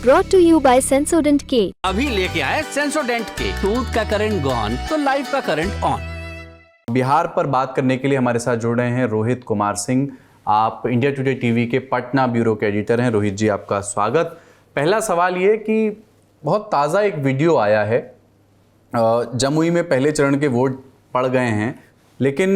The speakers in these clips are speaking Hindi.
brought to you by Sensodyne K। अभी लेके आए सेंसोडेंट के टूथ का करंट गॉन तो लाइफ का करंट ऑन। बिहार पर बात करने के लिए हमारे साथ जुड़ रहे हैं रोहित कुमार सिंह। आप इंडिया टुडे टीवी के पटना ब्यूरो के एडिटर हैं। रोहित जी, आपका स्वागत। पहला सवाल ये कि बहुत ताज़ा एक वीडियो आया है। जमुई में पहले चरण के वोट पड़ गए हैं, लेकिन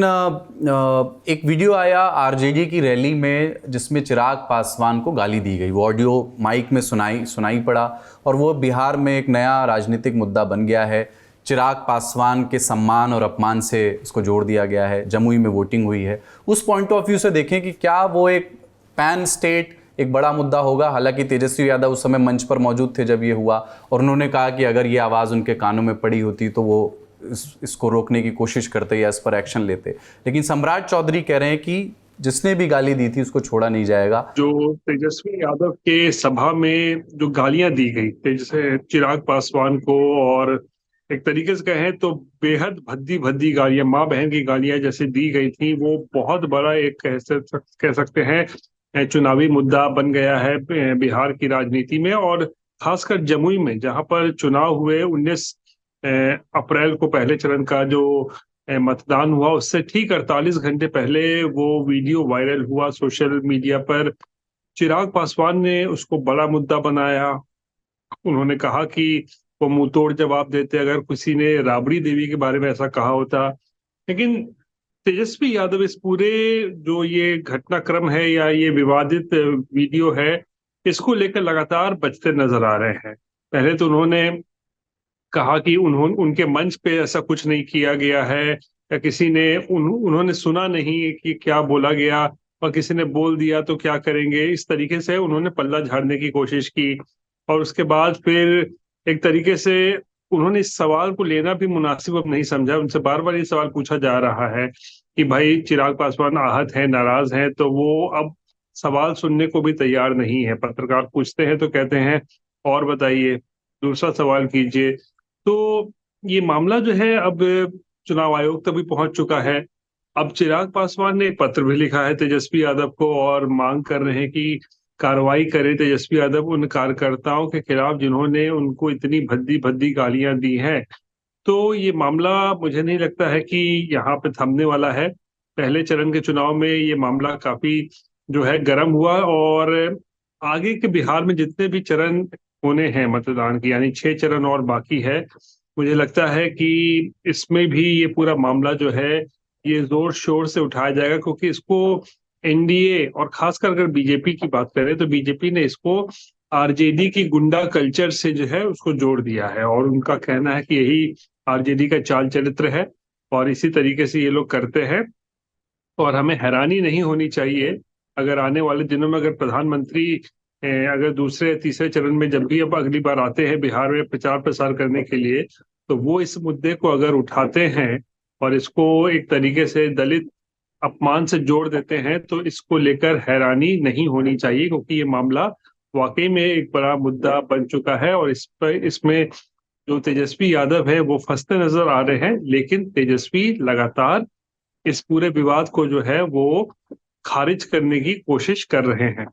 एक वीडियो आया आरजेडी की रैली में जिसमें चिराग पासवान को गाली दी गई। वो ऑडियो माइक में सुनाई पड़ा और वो बिहार में एक नया राजनीतिक मुद्दा बन गया है। चिराग पासवान के सम्मान और अपमान से इसको जोड़ दिया गया है। जमुई में वोटिंग हुई है। उस पॉइंट ऑफ व्यू से देखें कि क्या वो एक पैन स्टेट एक बड़ा मुद्दा होगा। हालांकि तेजस्वी यादव उस समय मंच पर मौजूद थे जब ये हुआ, और उन्होंने कहा कि अगर ये आवाज़ उनके कानों में पड़ी होती तो वो इसको रोकने की कोशिश करते या इस पर एक्शन लेते। लेकिन सम्राट चौधरी कह रहे हैं कि जिसने भी गाली दी थी उसको छोड़ा नहीं जाएगा। जो तेजस्वी यादव के सभा में जो गालियां दी गई जैसे चिराग पासवान को, और एक तरीके से कहें तो बेहद भद्दी भद्दी गालियां, माँ बहन की गालियां जैसे दी गई थी, वो बहुत बड़ा एक कह सकते हैं चुनावी मुद्दा बन गया है बिहार की राजनीति में। और खासकर जमुई में जहां पर चुनाव हुए 19 अप्रैल को पहले चरण का जो मतदान हुआ, उससे ठीक 48 घंटे पहले वो वीडियो वायरल हुआ सोशल मीडिया पर। चिराग पासवान ने उसको बड़ा मुद्दा बनाया। उन्होंने कहा कि वो मुंह तोड़ जवाब देते अगर किसी ने राबड़ी देवी के बारे में ऐसा कहा होता। लेकिन तेजस्वी यादव इस पूरे जो ये घटनाक्रम है या ये विवादित वीडियो है, इसको लेकर लगातार बचते नजर आ रहे हैं। पहले तो उन्होंने कहा कि उनके मंच पे ऐसा कुछ नहीं किया गया है, या किसी ने उन्होंने सुना नहीं कि क्या बोला गया, और किसी ने बोल दिया तो क्या करेंगे। इस तरीके से उन्होंने पल्ला झाड़ने की कोशिश की। और उसके बाद फिर एक तरीके से उन्होंने इस सवाल को लेना भी मुनासिब अब नहीं समझा। उनसे बार बार ये सवाल पूछा जा रहा है कि भाई चिराग पासवान आहत हैं, नाराज हैं, तो वो अब सवाल सुनने को भी तैयार नहीं है। पत्रकार पूछते हैं तो कहते हैं और बताइए, दूसरा सवाल कीजिए। तो ये मामला जो है अब चुनाव आयोग तक भी पहुंच चुका है। अब चिराग पासवान ने एक पत्र भी लिखा है तेजस्वी यादव को और मांग कर रहे हैं कि कार्रवाई करे तेजस्वी यादव उन कार्यकर्ताओं के खिलाफ जिन्होंने उनको इतनी भद्दी भद्दी गालियां दी हैं। तो ये मामला मुझे नहीं लगता है कि यहाँ पे थमने वाला है। पहले चरण के चुनाव में ये मामला काफी जो है गर्म हुआ, और आगे के बिहार में जितने भी चरण होने हैं मतदान की, यानी 6 चरण और बाकी है, मुझे लगता है कि इसमें भी ये पूरा मामला जो है ये जोर शोर से उठाया जाएगा। क्योंकि इसको एनडीए और खासकर अगर बीजेपी की बात करें तो बीजेपी ने इसको आरजेडी की गुंडा कल्चर से जो है उसको जोड़ दिया है, और उनका कहना है कि यही आरजेडी का चाल चरित्र है और इसी तरीके से ये लोग करते हैं। और हमें हैरानी नहीं होनी चाहिए अगर आने वाले दिनों में अगर प्रधानमंत्री अगर दूसरे या तीसरे चरण में जब भी अब अगली बार आते हैं बिहार में प्रचार प्रसार करने के लिए, तो वो इस मुद्दे को अगर उठाते हैं और इसको एक तरीके से दलित अपमान से जोड़ देते हैं, तो इसको लेकर हैरानी नहीं होनी चाहिए। क्योंकि ये मामला वाकई में एक बड़ा मुद्दा बन चुका है, और इसमें जो तेजस्वी यादव है वो फंसते नजर आ रहे हैं। लेकिन तेजस्वी लगातार इस पूरे विवाद को जो है वो खारिज करने की कोशिश कर रहे हैं।